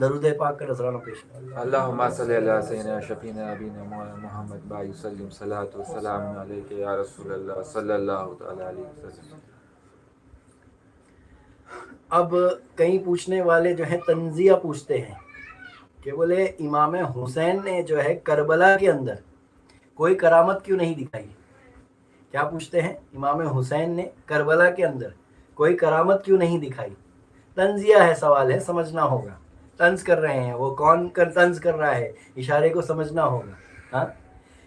درود پاک کا نذرانہ پیش کریں۔ اللہم صلی علی سیدنا شفیعنا نبینا مولانا محمد بائی وسلم صلاۃ و سلام علیک یا رسول اللہ صلی اللہ تعالی علیہ وسلم۔ اب کئی پوچھنے والے جو ہیں تنزیہ پوچھتے ہیں کہ بولے امام حسین نے جو ہے کربلا کے اندر کوئی کرامت کیوں نہیں دکھائی؟ کیا پوچھتے ہیں؟ امام حسین نے کربلا کے اندر کوئی کرامت کیوں نہیں دکھائی؟ تنزیہ ہے، سوال ہے، سمجھنا ہوگا۔ طنز کر رہے ہیں، وہ کون طنز کر رہا ہے، اشارے کو سمجھنا ہوگا۔ ہاں،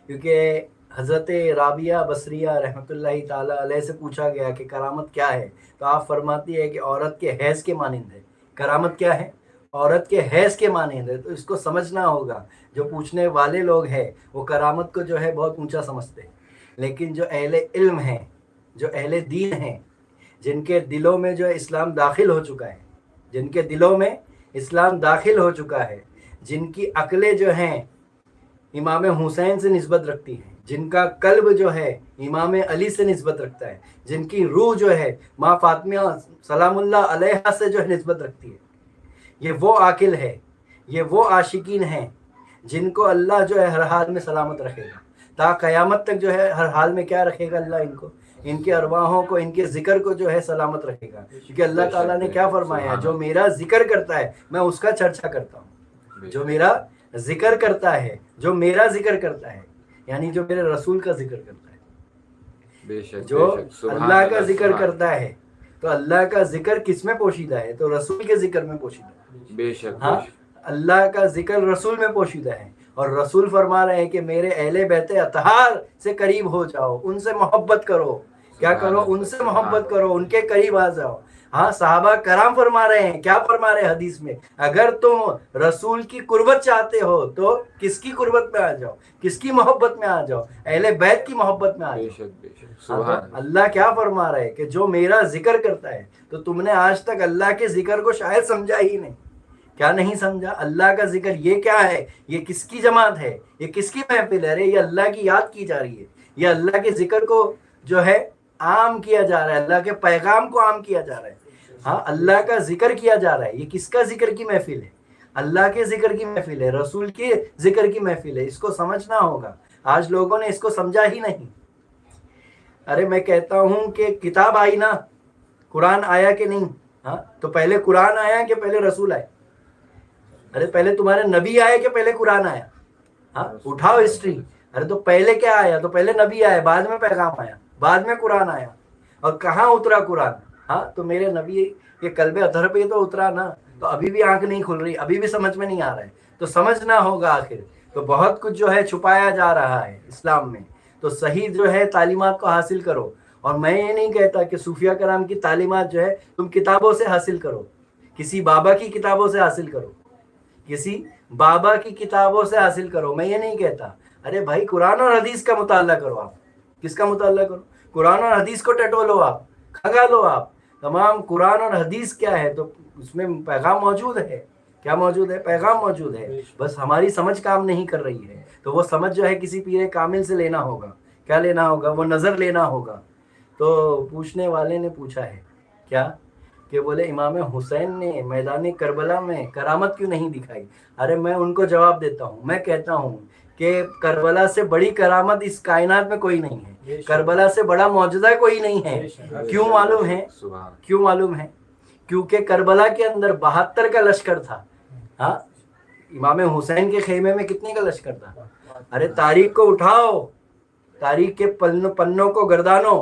کیونکہ حضرت رابعہ بصریہ رحمۃ اللہ تعالیٰ علیہ سے پوچھا گیا کہ کرامت کیا ہے، تو آپ فرماتی ہے کہ عورت کے حیض کے مانند ہے۔ کرامت کیا ہے؟ عورت کے حیض کے مانند ہے۔ تو اس کو سمجھنا ہوگا۔ جو پوچھنے والے لوگ ہیں وہ کرامت کو جو ہے بہت اونچا سمجھتے ہیں، لیکن جو اہل علم ہیں، جو اہل دین ہیں، جن کے دلوں میں جو ہے اسلام داخل ہو چکا ہے، جن کے دلوں میں اسلام داخل ہو چکا ہے، جن کی عقلیں جو ہیں امام حسین سے نسبت رکھتی ہیں، جن کا قلب جو ہے امام علی سے نسبت رکھتا ہے، جن کی روح جو ہے ماں فاطمہ سلام اللہ علیہا سے جو ہے نسبت رکھتی ہے، یہ وہ عاقل ہے، یہ وہ عاشقین ہیں جن کو اللہ جو ہے ہر حال میں سلامت رکھے گا۔ تا قیامت تک جو ہے ہر حال میں کیا رکھے گا اللہ؟ ان کو، ان کے ارواحوں کو، ان کے ذکر کو جو ہے سلامت رکھے گا۔ کیونکہ اللہ تعالیٰ نے کیا فرمایا؟ جو میرا ذکر کرتا ہے میں اس کا چرچا کرتا ہوں۔ جو میرا ذکر کرتا ہے، جو میرا ذکر کرتا ہے، یعنی جو میرے رسول کا ذکر کرتا ہے، جو اللہ کا ذکر کرتا ہے، تو اللہ کا ذکر کس میں پوشیدہ ہے؟ تو رسول کے ذکر میں پوشیدہ ہے۔ بے شک، ہاں، اللہ کا ذکر رسول میں پوشیدہ ہے، اور رسول فرما رہے ہیں کہ میرے اہل بیت اطہار سے قریب ہو جاؤ، ان سے محبت کرو۔ کیا کرو؟ ان سے محبت کرو، ان کے قریب آ جاؤ۔ ہاں، صحابہ کرام فرما رہے ہیں، کیا فرما رہے ہیں حدیث میں؟ اگر تم رسول کی قربت چاہتے ہو تو کس کی قربت میں آ جاؤ، کس کی محبت میں آ جاؤ؟ اہل بیت کی محبت میں آ جاؤ۔ اللہ کیا فرما رہے ہیں کہ جو میرا ذکر کرتا ہے، تو تم نے آج تک اللہ کے ذکر کو شاید سمجھا ہی نہیں۔ کیا نہیں سمجھا؟ اللہ کا ذکر یہ کیا ہے؟ یہ کس کی جماعت ہے؟ یہ کس کی محفل ہے؟ یہ اللہ کی یاد کی جا رہی ہے، یہ اللہ کے ذکر کو جو ہے عام کیا جا رہا ہے، اللہ کے پیغام کو عام کیا جا رہا ہے۔ ہاں، اللہ کا ذکر کیا جا رہا ہے۔ یہ کس کا ذکر کی محفل ہے؟ اللہ کے ذکر کی محفل ہے، رسول کے ذکر کی محفل ہے۔ اس کو سمجھنا ہوگا۔ آج لوگوں نے اس کو سمجھا ہی نہیں۔ ارے میں کہتا ہوں کہ کتاب آئی نا، قرآن آیا کہ نہیں؟ ہاں، تو پہلے قرآن آیا کہ پہلے رسول آئے؟ ارے پہلے تمہارے نبی آئے کہ پہلے قرآن آیا؟ ہاں، اٹھاؤ ہسٹری۔ ارے تو پہلے کیا آیا؟ تو پہلے نبی آئے، بعد میں پیغام آیا، بعد میں قرآن آیا۔ اور کہاں اترا قرآن؟ ہاں، تو میرے نبی کے قلب اطہر پہ تو اترا نا۔ تو ابھی بھی آنکھ نہیں کھل رہی، ابھی بھی سمجھ میں نہیں آ رہا ہے، تو سمجھنا ہوگا۔ آخر تو بہت کچھ جو ہے چھپایا جا رہا ہے اسلام میں، تو صحیح جو ہے تعلیمات کو حاصل کرو۔ اور میں یہ نہیں کہتا کہ صوفیہ کرام کی تعلیمات جو ہے تم کتابوں سے حاصل کرو، کسی بابا کی کتابوں سے حاصل کرو، کسی بابا کی کتابوں سے حاصل کرو، میں یہ نہیں کہتا۔ ارے بھائی، قرآن اور حدیث کا مطالعہ کرو۔ آپ کس کا مطالعہ کرو؟ قرآن اور حدیث کو ٹٹولو، آپ کھگا لو۔ آپ تمام قرآن اور حدیث کیا ہے؟ تو اس میں پیغام موجود ہے۔ کیا موجود ہے؟ پیغام موجود ہے، بس ہماری سمجھ کام نہیں کر رہی ہے۔ تو وہ سمجھ جو ہے کسی پیر کامل سے لینا ہوگا۔ کیا لینا ہوگا؟ وہ نظر لینا ہوگا۔ تو پوچھنے والے نے پوچھا ہے کیا کہ بولے امام حسین نے میدان کربلا میں کرامت کیوں نہیں دکھائی؟ ارے میں ان کو جواب دیتا ہوں، میں کہتا ہوں کہ کربلا سے بڑی کرامت اس کائنات میں کوئی نہیں ہے، کربلا سے بڑا معجزہ کوئی نہیں ہے۔ کیوں معلوم ہے؟ کیوں معلوم ہے؟ کیونکہ کربلا کے اندر 72 کا لشکر تھا۔ ہاں، امام حسین کے خیمے میں کتنے کا لشکر تھا؟ ارے تاریخ کو اٹھاؤ، تاریخ کے پنوں کو گردانو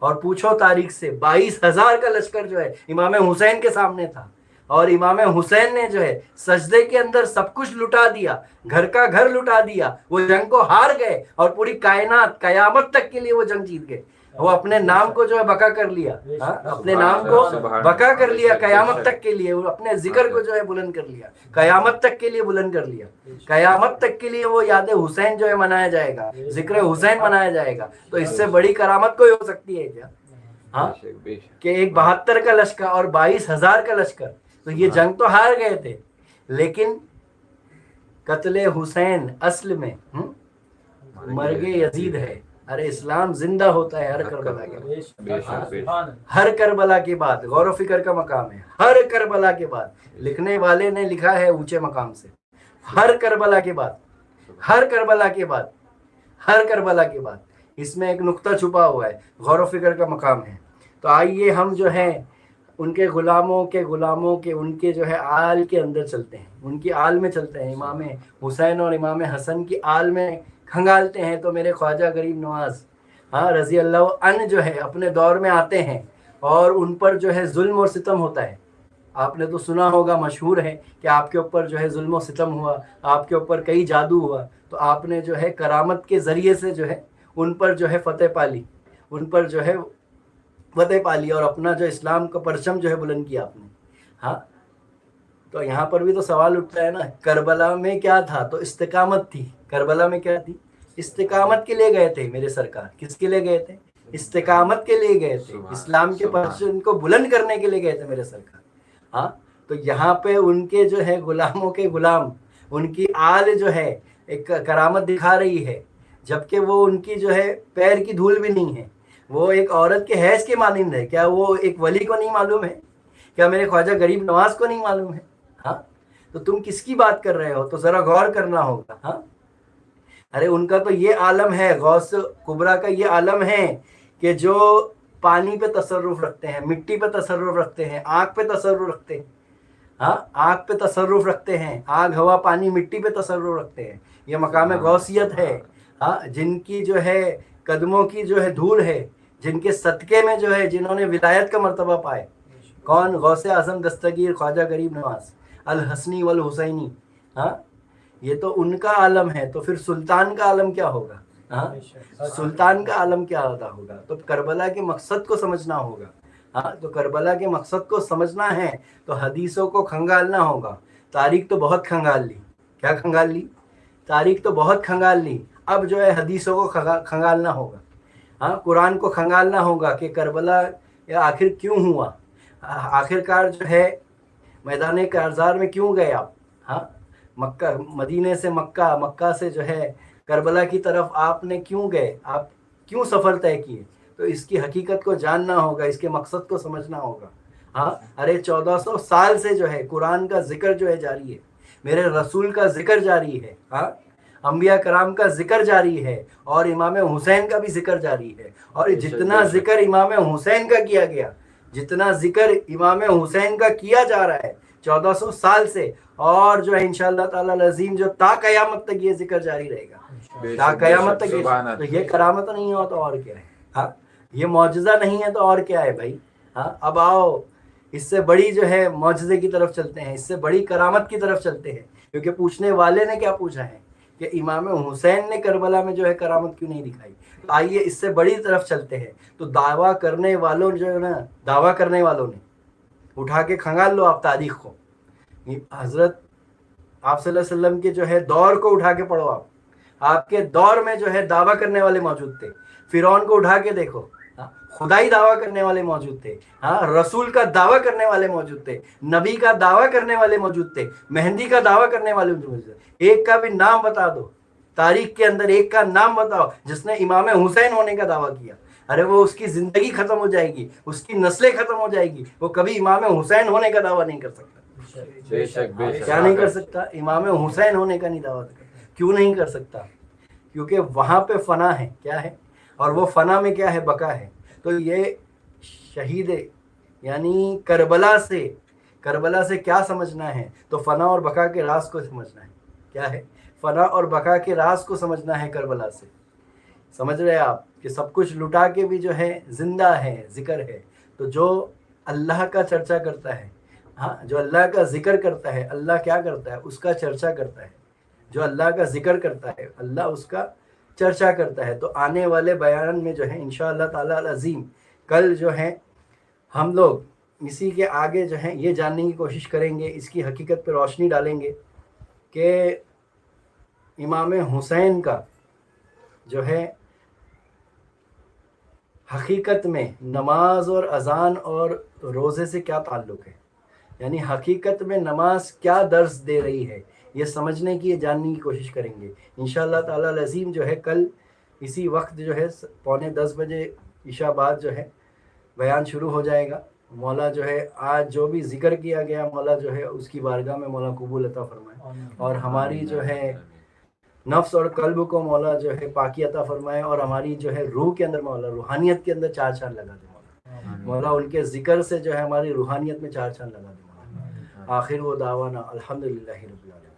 اور پوچھو تاریخ سے۔ 22,000 کا لشکر جو ہے امام حسین کے سامنے تھا، اور امام حسین نے جو ہے سجدے کے اندر سب کچھ لٹا دیا، گھر کا گھر لٹا دیا۔ وہ جنگ کو ہار گئے، اور پوری کائنات قیامت تک کے لیے وہ جنگ جیت گئے۔ وہ اپنے نام کو جو ہے بقا کر لیا، اپنے نام کو بقا کر لیا قیامت تک کے لیے۔ وہ اپنے ذکر کو جو ہے بلند کر لیا، قیامت تک کے لیے بلند کر لیا۔ قیامت تک کے لیے وہ یاد حسین جو ہے منایا جائے گا، ذکر حسین منایا جائے گا۔ تو اس سے بڑی کرامت کوئی ہو سکتی ہے کیا؟ ہاں، کہ ایک 72 کا لشکر اور 22,000 کا لشکر۔ تو یہ جنگ تو ہار گئے تھے، لیکن قتل حسین اصل میں مرگ یزید ہے۔ ارے اسلام زندہ ہوتا ہے ہر کربلا کے بعد، بے شک بے شک ہر کربلا کے بعد غور و فکر کا مقام ہے، ہر کربلا کے بعد لکھنے والے نے لکھا ہے اونچے مقام سے، ہر کربلا کے بعد، ہر کربلا کے بعد، ہر کربلا کے بعد اس میں ایک نقطہ چھپا ہوا ہے، غور و فکر کا مقام ہے۔ تو آئیے ہم جو ہیں ان کے غلاموں کے ان کے جو ہے آل کے اندر چلتے ہیں، ان کی آل میں چلتے ہیں، امام حسین اور امام حسن کی آل میں کھنگالتے ہیں۔ تو میرے خواجہ غریب نواز رضی اللہ عنہ جو ہے اپنے دور میں آتے ہیں اور ان پر جو ہے ظلم اور ستم ہوتا ہے۔ آپ نے تو سنا ہوگا، مشہور ہے کہ آپ کے اوپر جو ہے ظلم و ستم ہوا، آپ کے اوپر کئی جادو ہوا، تو آپ نے جو ہے کرامت کے ذریعے سے جو ہے ان پر جو ہے فتح پالی، ان پر جو ہے فتح پالی اور اپنا جو اسلام کا پرچم جو ہے بلند کیا آپ نے۔ تو یہاں پر بھی تو سوال اٹھتا ہے نا، کربلا میں کیا تھا؟ تو استقامت تھی۔ کربلا میں کیا تھی؟ استقامت کے لیے گئے تھے میرے سرکار۔ کس کے لیے گئے تھے؟ استقامت کے لیے گئے تھے، اسلام کے پرچم کو بلند کرنے کے لیے گئے تھے میرے سرکار۔ تو یہاں پہ ان کے جو ہے غلاموں کے غلام، ان کی آل جو ہے ایک کرامت دکھا رہی ہے، جبکہ وہ ان کی جو ہے پیر کی دھول بھی نہیں ہے، وہ ایک عورت کے حیض کے مانند ہے۔ کیا وہ ایک ولی کو نہیں معلوم ہے؟ کیا میرے خواجہ غریب نواز کو نہیں معلوم ہے؟ تو تم کس کی بات کر رہے ہو؟ تو ذرا غور کرنا ہوگا۔ ارے ان کا تو یہ عالم ہے، غوث کبریٰ کا یہ عالم ہے کہ جو پانی پہ تصرف رکھتے ہیں، مٹی پہ تصرف رکھتے ہیں، آگ پہ تصرف رکھتے ہیں، آگ پہ تصرف رکھتے ہیں، آگ ہوا پانی مٹی پہ تصرف رکھتے ہیں۔ یہ مقام غوثیت ہے۔ جن کی جو ہے قدموں کی جو ہے دھول ہے، جن کے صدقے میں جو ہے جنہوں نے ولایت کا مرتبہ پائے، کون؟ غوث اعظم دستگیر خواجہ غریب نواز الحسنی والحسینی۔ یہ تو ان کا عالم ہے، تو پھر سلطان کا عالم کیا ہوگا؟ سلطان کا عالم کیا ادا ہوگا؟ تو کربلا کے مقصد کو سمجھنا ہوگا۔ تو کربلا کے مقصد کو سمجھنا ہے تو حدیثوں کو کھنگالنا ہوگا۔ تاریخ تو بہت کھنگال لی، کیا کھنگال لی؟ تاریخ تو بہت کھنگال لی، اب جو ہے حدیثوں کو کھنگالنا ہوگا، قرآن کو کھنگالنا ہوگا کہ کربلا آخر کیوں ہوا، آخرکار جو ہے میدان کارزار میں کیوں گئے آپ؟ مکہ، مدینے سے مکہ، مکہ سے جو ہے کربلا کی طرف آپ نے کیوں گئے؟ آپ کیوں سفر طے کیے؟ تو اس کی حقیقت کو جاننا ہوگا، اس کے مقصد کو سمجھنا ہوگا۔ ارے 1400 سال سے جو ہے قرآن کا ذکر جو ہے جاری ہے، میرے رسول کا ذکر جاری ہے، انبیاء کرام کا ذکر جاری ہے، اور امام حسین کا بھی ذکر جاری ہے۔ اور جتنا ذکر امام حسین کا کیا گیا، جتنا ذکر امام حسین کا کیا جا رہا ہے 1400 سال سے، اور جو ہے انشاءاللہ تعالی العظیم جو تا قیامت تک یہ ذکر جاری رہے گا، تا قیامت تک۔ تو یہ کرامت نہیں ہو تو اور کیا ہے؟ یہ معجزہ نہیں ہے تو اور کیا ہے بھائی؟ اب آؤ اس سے بڑی جو ہے معجزے کی طرف چلتے ہیں، اس سے بڑی کرامت کی طرف چلتے ہیں، کیونکہ پوچھنے والے نے کیا پوچھا ہے کہ امام حسین نے کربلا میں جو ہے کرامت کیوں نہیں دکھائی؟ آئیے اس سے بڑی طرف چلتے ہیں۔ تو دعویٰ کرنے والوں جو ہے نا، دعویٰ کرنے والوں نے اٹھا کے کھنگال لو آپ تاریخ کو، حضرت آپ صلی اللہ علیہ وسلم کے جو ہے دور کو اٹھا کے پڑھو، آپ کے دور میں جو ہے دعویٰ کرنے والے موجود تھے۔ فرعون کو اٹھا کے دیکھو، خدائی دعویٰ کرنے والے موجود تھے، رسول کا دعویٰ کرنے والے موجود تھے، نبی کا دعویٰ کرنے والے موجود تھے، مہندی کا دعویٰ کرنے والے موجود تھے۔ ایک کا بھی نام بتا دو تاریخ کے اندر، ایک کا نام بتاؤ جس نے امام حسین ہونے کا دعویٰ کیا۔ ارے وہ اس کی زندگی ختم ہو جائے گی، اس کی نسلیں ختم ہو جائے گی، وہ کبھی امام حسین ہونے کا دعویٰ نہیں کر سکتا۔ بے شک کیا نہیں کر سکتا؟ امام حسین ہونے کا نہیں دعویٰ کرتا۔ کیوں نہیں کر سکتا؟ کیونکہ وہاں پہ فنا ہے، کیا ہے؟ اور وہ فنا میں کیا ہے؟ بقا ہے۔ تو یہ شہید یعنی کربلا سے کیا سمجھنا ہے؟ تو فنا اور بقا کے راز کو سمجھنا ہے۔ کیا ہے؟ فنا اور بقا کے راز کو سمجھنا ہے کربلا سے۔ سمجھ رہے آپ کہ سب کچھ لٹا کے بھی جو ہے زندہ ہے، ذکر ہے۔ تو جو اللہ کا چرچا کرتا ہے، جو اللہ کا ذکر کرتا ہے، اللہ کیا کرتا ہے؟ اس کا چرچا کرتا ہے۔ جو اللہ کا ذکر کرتا ہے، اللہ اس کا چرچا کرتا ہے۔ تو آنے والے بیان میں جو ہے انشاءاللہ تعالی العظیم کل جو ہے ہم لوگ اسی کے آگے جو ہے یہ جاننے کی کوشش کریں گے، اس کی حقیقت پہ روشنی ڈالیں گے کہ امام حسین کا جو ہے حقیقت میں نماز اور اذان اور روزے سے کیا تعلق ہے، یعنی حقیقت میں نماز کیا درس دے رہی ہے، یہ سمجھنے کی، یہ جاننے کی کوشش کریں گے انشاءاللہ تعالی العظیم۔ جو ہے کل اسی وقت جو ہے 9:45 بجے عشاء بعد جو ہے بیان شروع ہو جائے گا. مولا جو ہے آج جو بھی ذکر کیا گیا مولا جو ہے اس کی بارگاہ میں مولا قبول عطا فرمائے, اور ہماری جو ہے نفس اور قلب کو مولا جو ہے پاکی عطا فرمائے, اور ہماری جو ہے روح کے اندر مولا روحانیت کے اندر چار چاند لگا دے مولا. مولا ان کے ذکر سے جو ہے ہماری روحانیت میں چار چاند لگا دے مولا. آخر وہ دعوانا الحمدللہ رب العالمین.